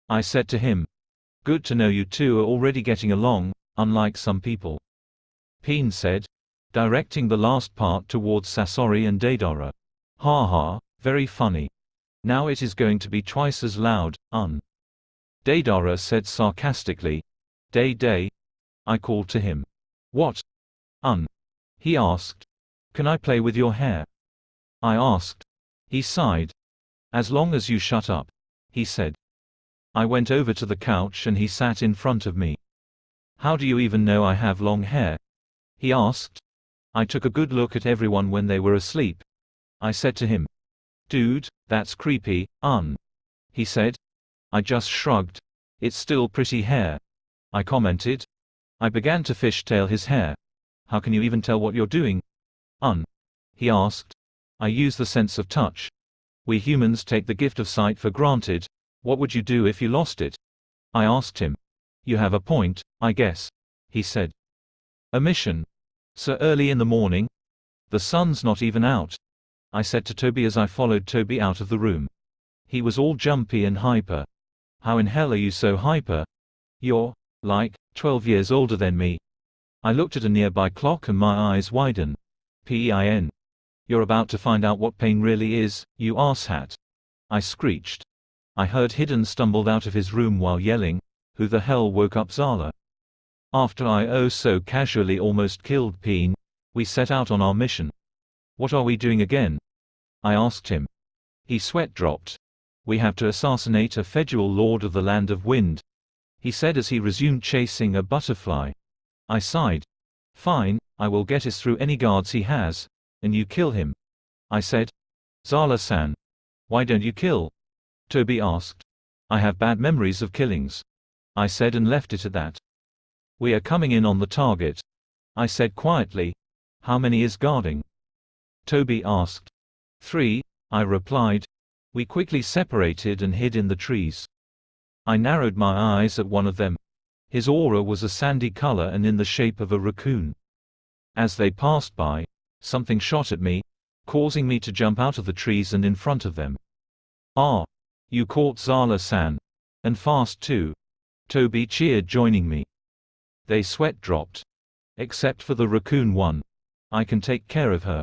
I said to him. Good to know you two are already getting along, unlike some people. Peen said, directing the last part towards Sasori and Deidara. Ha ha, very funny. Now it is going to be twice as loud, Deidara said sarcastically. Day. I called to him. What? He asked. Can I play with your hair? I asked. He sighed. As long as you shut up, he said. I went over to the couch and he sat in front of me. How do you even know I have long hair? He asked. I took a good look at everyone when they were asleep. I said to him. Dude, that's creepy, He said. I just shrugged. It's still pretty hair, I commented. I began to fishtail his hair. How can you even tell what you're doing? He asked. I use the sense of touch. We humans take the gift of sight for granted. What would you do if you lost it? I asked him. You have a point, I guess, he said. A mission? So early in the morning? The sun's not even out, I said to Toby as I followed Toby out of the room. He was all jumpy and hyper. How in hell are you so hyper? You're, like, 12 years older than me. I looked at a nearby clock and my eyes widened. Pin. You're about to find out what pain really is, you arsehat. I screeched. I heard Hidden stumbled out of his room while yelling, who the hell woke up Zala? After I oh so casually almost killed Peen, we set out on our mission. What are we doing again? I asked him. He sweat dropped. We have to assassinate a federal lord of the Land of Wind, he said as he resumed chasing a butterfly. I sighed. Fine, I will get us through any guards he has, and you kill him. I said. Zala-san. Why don't you kill? Toby asked. I have bad memories of killings, I said and left it at that. We are coming in on the target, I said quietly. How many is guarding? Toby asked. 3, I replied. We quickly separated and hid in the trees. I narrowed my eyes at one of them. His aura was a sandy color and in the shape of a raccoon. As they passed by, something shot at me, causing me to jump out of the trees and in front of them. Ah! You caught Zala-san. And fast too. Toby cheered, joining me. They sweat dropped. Except for the raccoon one. I can take care of her.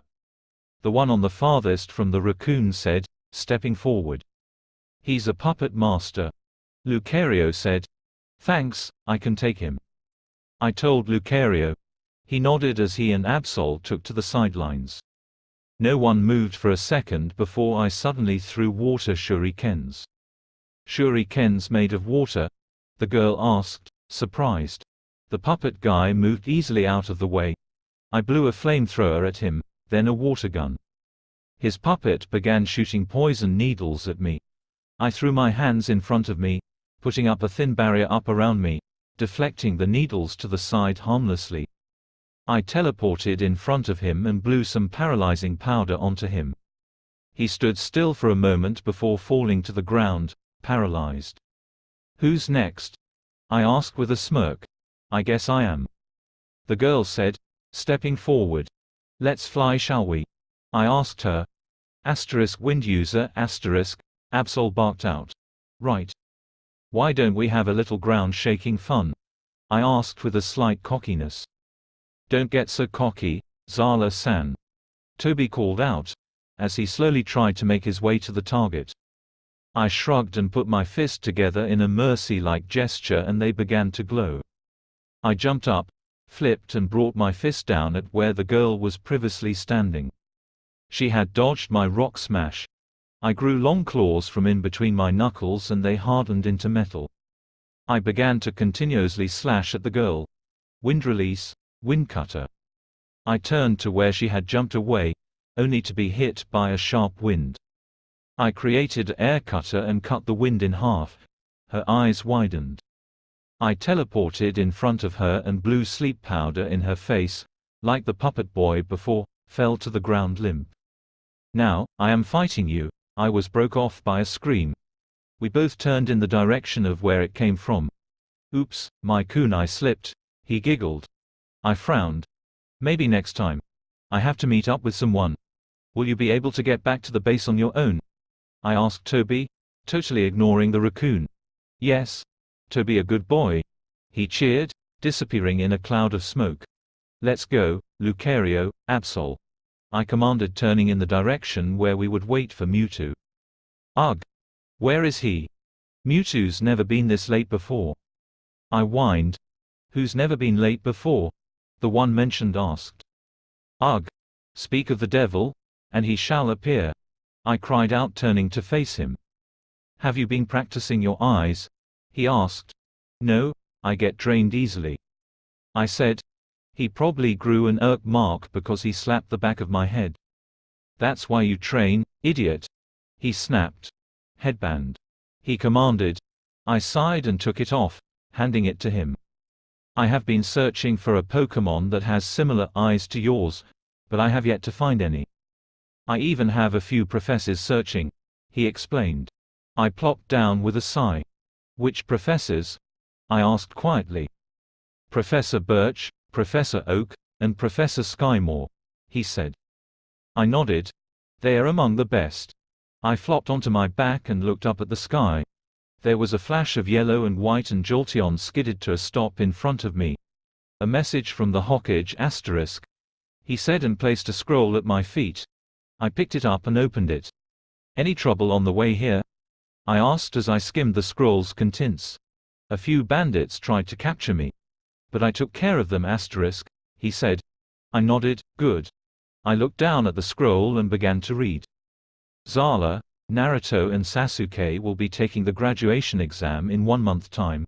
The one on the farthest from the raccoon said, stepping forward. He's a puppet master. Lucario said. Thanks, I can take him. I told Lucario. He nodded as he and Absol took to the sidelines. No one moved for a second before I suddenly threw water shurikens. Shurikens made of water? The girl asked, surprised. The puppet guy moved easily out of the way. I blew a flamethrower at him, then a water gun. His puppet began shooting poison needles at me. I threw my hands in front of me, putting up a thin barrier up around me, deflecting the needles to the side harmlessly. I teleported in front of him and blew some paralyzing powder onto him. He stood still for a moment before falling to the ground, paralyzed. "Who's next?" I asked with a smirk. "I guess I am," the girl said, stepping forward. "Let's fly, shall we?" I asked her. Wind user Absol barked out. "Right. Why don't we have a little ground shaking fun?" I asked with a slight cockiness. "Don't get so cocky, Zala-san," Toby called out, as he slowly tried to make his way to the target. I shrugged and put my fist together in a mercy-like gesture and they began to glow. I jumped up, flipped and brought my fist down at where the girl was previously standing. She had dodged my rock smash. I grew long claws from in between my knuckles and they hardened into metal. I began to continuously slash at the girl. Wind release, wind cutter. I turned to where she had jumped away, only to be hit by a sharp wind. I created air cutter and cut the wind in half. Her eyes widened. I teleported in front of her and blew sleep powder in her face, like the puppet boy before, fell to the ground limp. "Now, I am fighting you," I was broke off by a scream. We both turned in the direction of where it came from. "Oops, my kunai slipped," he giggled. I frowned. "Maybe next time. I have to meet up with someone. Will you be able to get back to the base on your own?" I asked Toby, totally ignoring the raccoon. "Yes. Toby a good boy," he cheered, disappearing in a cloud of smoke. "Let's go, Lucario, Absol," I commanded, turning in the direction where we would wait for Mewtwo. "Ugh! Where is he? Mewtwo's never been this late before." I whined. "Who's never been late before?" the one mentioned asked. "Ugh! Speak of the devil, and he shall appear," I cried out, turning to face him. "Have you been practicing your eyes?" he asked. "No, I get drained easily," I said. "He probably grew an irk mark because he slapped the back of my head." "That's why you train, idiot," he snapped. "Headband," he commanded. I sighed and took it off, handing it to him. "I have been searching for a Pokémon that has similar eyes to yours, but I have yet to find any. I even have a few professors searching," he explained. I plopped down with a sigh. "Which professors?" I asked quietly. "Professor Birch, Professor Oak, and Professor Skymore," he said. I nodded. "They are among the best." I flopped onto my back and looked up at the sky. There was a flash of yellow and white and Jolteon skidded to a stop in front of me. "A message from the Hokage *," he said and placed a scroll at my feet. I picked it up and opened it. "Any trouble on the way here?" I asked as I skimmed the scroll's contents. "A few bandits tried to capture me, but I took care of them *," he said. I nodded. "Good." I looked down at the scroll and began to read. "Zala, Naruto and Sasuke will be taking the graduation exam in 1 month time.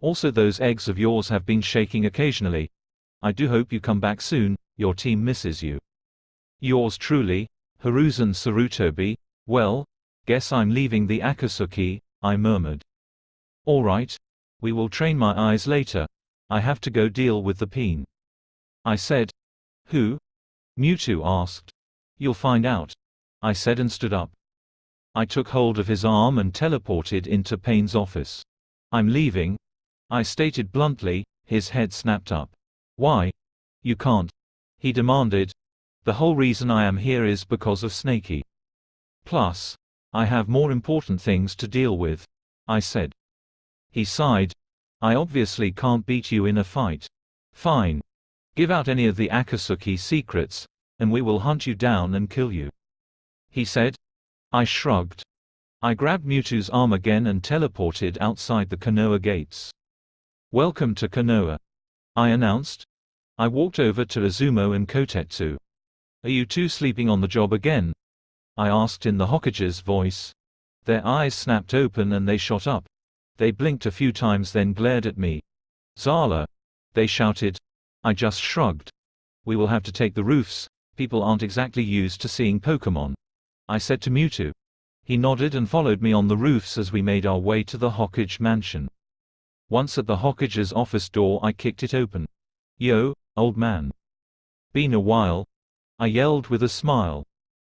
Also those eggs of yours have been shaking occasionally. I do hope you come back soon, your team misses you. Yours truly, Hiruzen Sarutobi." "Well, guess I'm leaving the Akatsuki," I murmured. "All right. We will train my eyes later. I have to go deal with the Peen," I said. "Who?" Mewtwo asked. "You'll find out," I said and stood up. I took hold of his arm and teleported into Payne's office. "I'm leaving," I stated bluntly. His head snapped up. "Why? You can't," he demanded. "The whole reason I am here is because of Snakey. Plus, I have more important things to deal with," I said. He sighed. "I obviously can't beat you in a fight. Fine. Give out any of the Akatsuki secrets, and we will hunt you down and kill you," he said. I shrugged. I grabbed Mewtwo's arm again and teleported outside the Konoha gates. "Welcome to Konoha," I announced. I walked over to Izumo and Kotetsu. "Are you two sleeping on the job again?" I asked in the Hokage's voice. Their eyes snapped open and they shot up. They blinked a few times then glared at me. "Zala!" they shouted. I just shrugged. "We will have to take the roofs, people aren't exactly used to seeing Pokémon," I said to Mewtwo. He nodded and followed me on the roofs as we made our way to the Hokage mansion. Once at the Hokage's office door I kicked it open. "Yo, old man. Been a while," I yelled with a smile.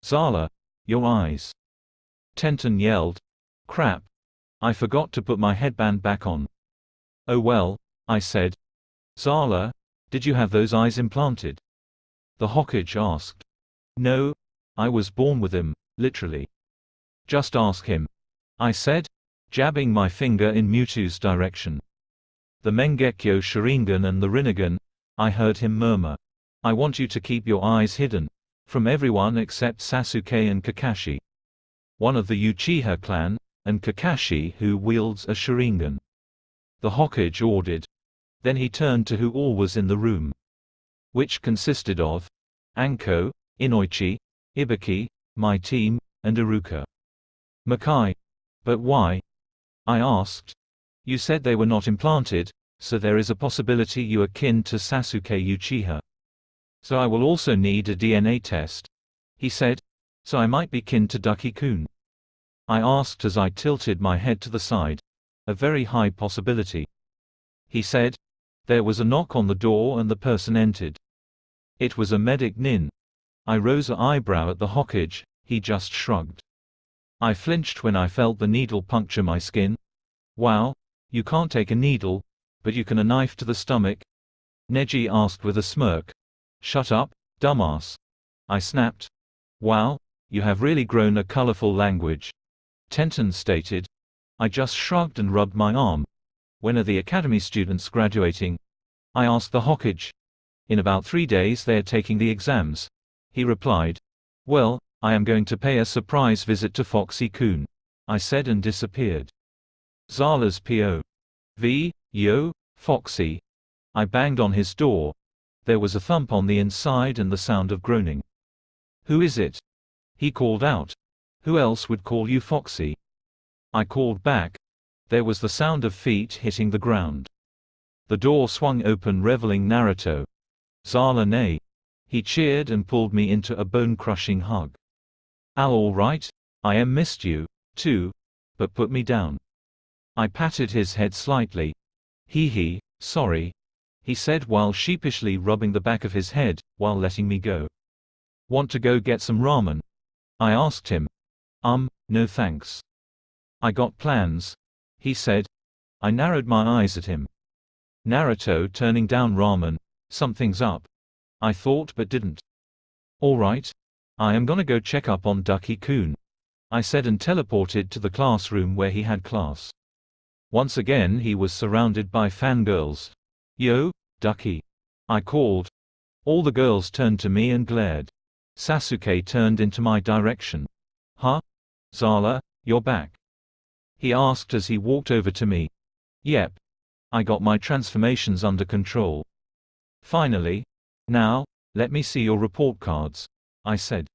"Zala, your eyes." Tenten yelled. "Crap. I forgot to put my headband back on." "Oh well," I said. "Zala, did you have those eyes implanted?" The Hokage asked. "No, I was born with them, literally." "Just ask him," I said, jabbing my finger in Mewtwo's direction. "The Mangekyo Sharingan and the Rinnegan," I heard him murmur. "I want you to keep your eyes hidden. From everyone except Sasuke and Kakashi. One of the Uchiha clan, and Kakashi who wields a Sharingan." The Hokage ordered. Then he turned to who all was in the room. Which consisted of Anko, Inoichi, Ibiki, my team, and Iruka. "Makai. But why?" I asked. "You said they were not implanted, so there is a possibility you are kin to Sasuke Uchiha. So I will also need a DNA test," he said. "So I might be kin to Ducky-kun?" I asked as I tilted my head to the side. "A very high possibility," he said. There was a knock on the door and the person entered. It was a medic Nin. I rose an eyebrow at the Hokage, he just shrugged. I flinched when I felt the needle puncture my skin. "Wow, you can't take a needle, but you can a knife to the stomach?" Neji asked with a smirk. "Shut up, dumbass," I snapped. "Wow, you have really grown a colorful language," Tenten stated. I just shrugged and rubbed my arm. "When are the academy students graduating?" I asked the Hokage. "In about 3 days they are taking the exams," he replied. "Well, I am going to pay a surprise visit to Foxy-kun," I said and disappeared. Zala's P.O.V. "Yo, Foxy." I banged on his door. There was a thump on the inside and the sound of groaning. "Who is it?" he called out. "Who else would call you Foxy?" I called back. There was the sound of feet hitting the ground. The door swung open revealing Naruto. "Zala nay." He cheered and pulled me into a bone-crushing hug. "Al all right? I missed you, too. But put me down." I patted his head slightly. "Hee, sorry," he said while sheepishly rubbing the back of his head, while letting me go. "Want to go get some ramen?" I asked him. No thanks. "I got plans," he said. I narrowed my eyes at him. Naruto turning down ramen, something's up, I thought but didn't. "All right. I am gonna go check up on Ducky-kun," I said and teleported to the classroom where he had class. Once again he was surrounded by fangirls. "Yo, Ducky," I called. All the girls turned to me and glared. Sasuke turned into my direction. "Huh? Zala, you're back?" he asked as he walked over to me. "Yep. I got my transformations under control. Finally. Now, let me see your report cards," I said.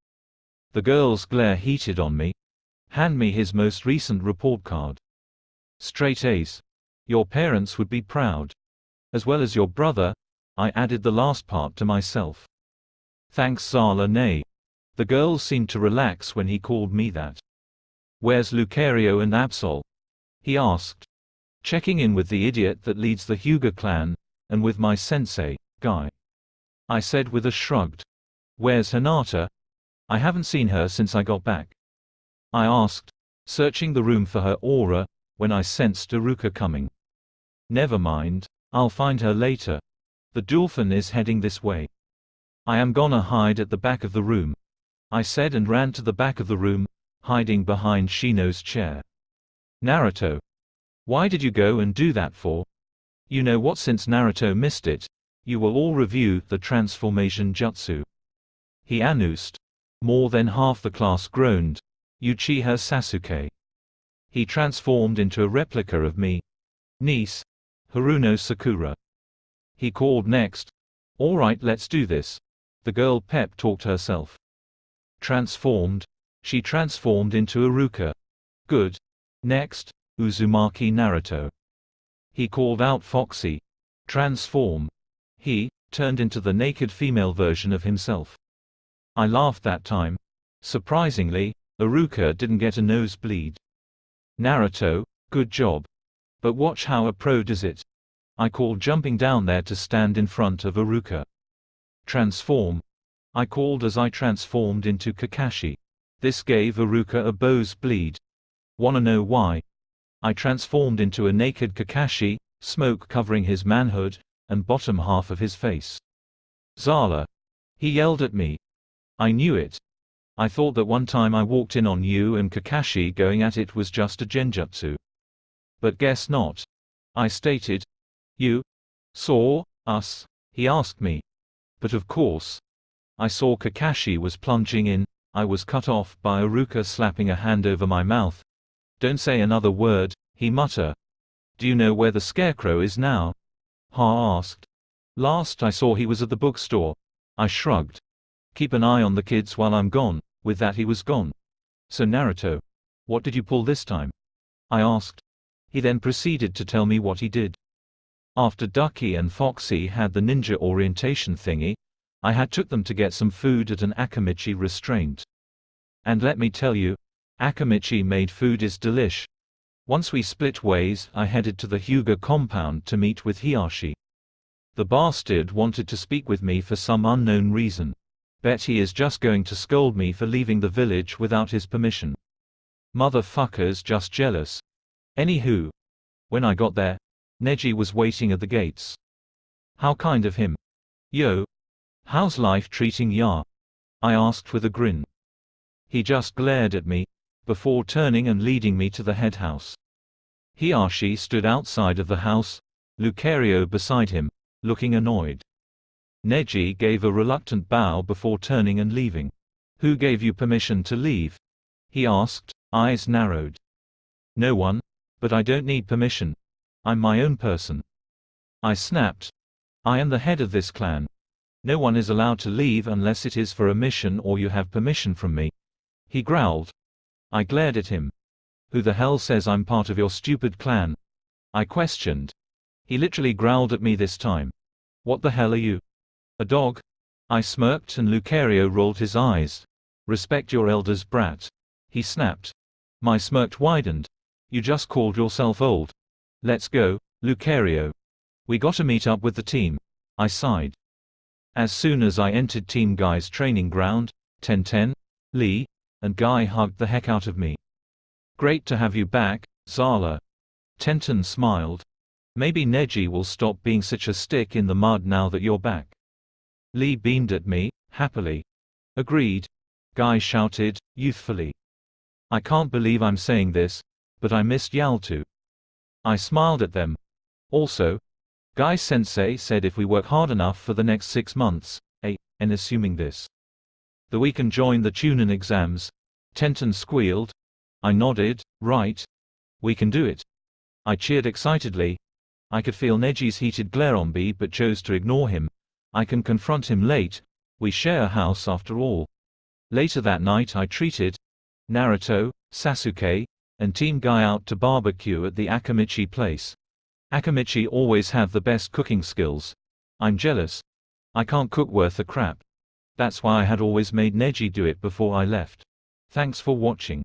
The girl's glare heated on me. "Hand me his most recent report card." "Straight A's. Your parents would be proud. As well as your brother," I added the last part to myself. "Thanks Zala nay." The girl seemed to relax when he called me that. "Where's Lucario and Absol?" he asked. "Checking in with the idiot that leads the Hyuga clan, and with my sensei, Guy," I said with a shrug. "Where's Hinata?" "I haven't seen her since I got back," I asked, searching the room for her aura, when I sensed Iruka coming. "Never mind, I'll find her later. The dolphin is heading this way. I am gonna hide at the back of the room," I said and ran to the back of the room, hiding behind Shino's chair. "Naruto. Why did you go and do that for?" "You know what, since Naruto missed it, you will all review the transformation jutsu," he announced. More than half the class groaned. "Uchiha Sasuke." He transformed into a replica of me. "Niece. Haruno Sakura." He called next. Alright, let's do this. The girl pep-talked herself. Transformed. She transformed into Iruka. Good. Next, Uzumaki Naruto. He called out Foxy. Transform. He turned into the naked female version of himself. I laughed that time. Surprisingly, Iruka didn't get a nosebleed. Naruto, good job. But watch how a pro does it. I called jumping down there to stand in front of Iruka. Transform. I called as I transformed into Kakashi. This gave Iruka a bow's bleed. Wanna know why? I transformed into a naked Kakashi, smoke covering his manhood, and bottom half of his face. Zala. He yelled at me. I knew it. I thought that one time I walked in on you and Kakashi going at it was just a genjutsu. But guess not. I stated. You saw us? He asked me. But of course. I saw Kakashi was plunging in. I was cut off by Iruka slapping a hand over my mouth. Don't say another word, he muttered. Do you know where the scarecrow is now? Ha asked. Last I saw he was at the bookstore. I shrugged. Keep an eye on the kids while I'm gone. With that he was gone. So Naruto, what did you pull this time? I asked. He then proceeded to tell me what he did. After Ducky and Foxy had the ninja orientation thingy, I took them to get some food at an Akamichi restaurant. And let me tell you, Akamichi made food is delish. Once we split ways, I headed to the Hyuga compound to meet with Hiyashi. The bastard wanted to speak with me for some unknown reason. Bet he is just going to scold me for leaving the village without his permission. Motherfucker's just jealous. Anywho. When I got there, Neji was waiting at the gates. How kind of him. Yo. How's life treating ya? I asked with a grin. He just glared at me, before turning and leading me to the head house. Hiyashi stood outside of the house, Lucario beside him, looking annoyed. Neji gave a reluctant bow before turning and leaving. Who gave you permission to leave? He asked, eyes narrowed. No one, but I don't need permission. I'm my own person. I snapped. I am the head of this clan. No one is allowed to leave unless it is for a mission or you have permission from me. He growled. I glared at him. Who the hell says I'm part of your stupid clan? I questioned. He literally growled at me this time. What the hell are you? A dog? I smirked and Lucario rolled his eyes. Respect your elders, brat. He snapped. My smirk widened. You just called yourself old. Let's go, Lucario. We gotta meet up with the team. I sighed. As soon as I entered Team Guy's training ground, Tenten, Lee, and Guy hugged the heck out of me. Great to have you back, Zala. Tenten smiled. Maybe Neji will stop being such a stick in the mud now that you're back. Lee beamed at me, happily. Agreed. Guy shouted, youthfully. I can't believe I'm saying this, but I missed Yaltu. I smiled at them. Also, Guy-sensei said if we work hard enough for the next 6 months, and assuming this, that we can join the Chunin exams. Tenten squealed. I nodded, right. We can do it. I cheered excitedly. I could feel Neji's heated glare on me but chose to ignore him. I can confront him late. We share a house after all. Later that night I treated Naruto, Sasuke, and Team Guy out to barbecue at the Akamichi place. Akamichi always have the best cooking skills. I'm jealous. I can't cook worth a crap. That's why I had always made Neji do it before I left. Thanks for watching.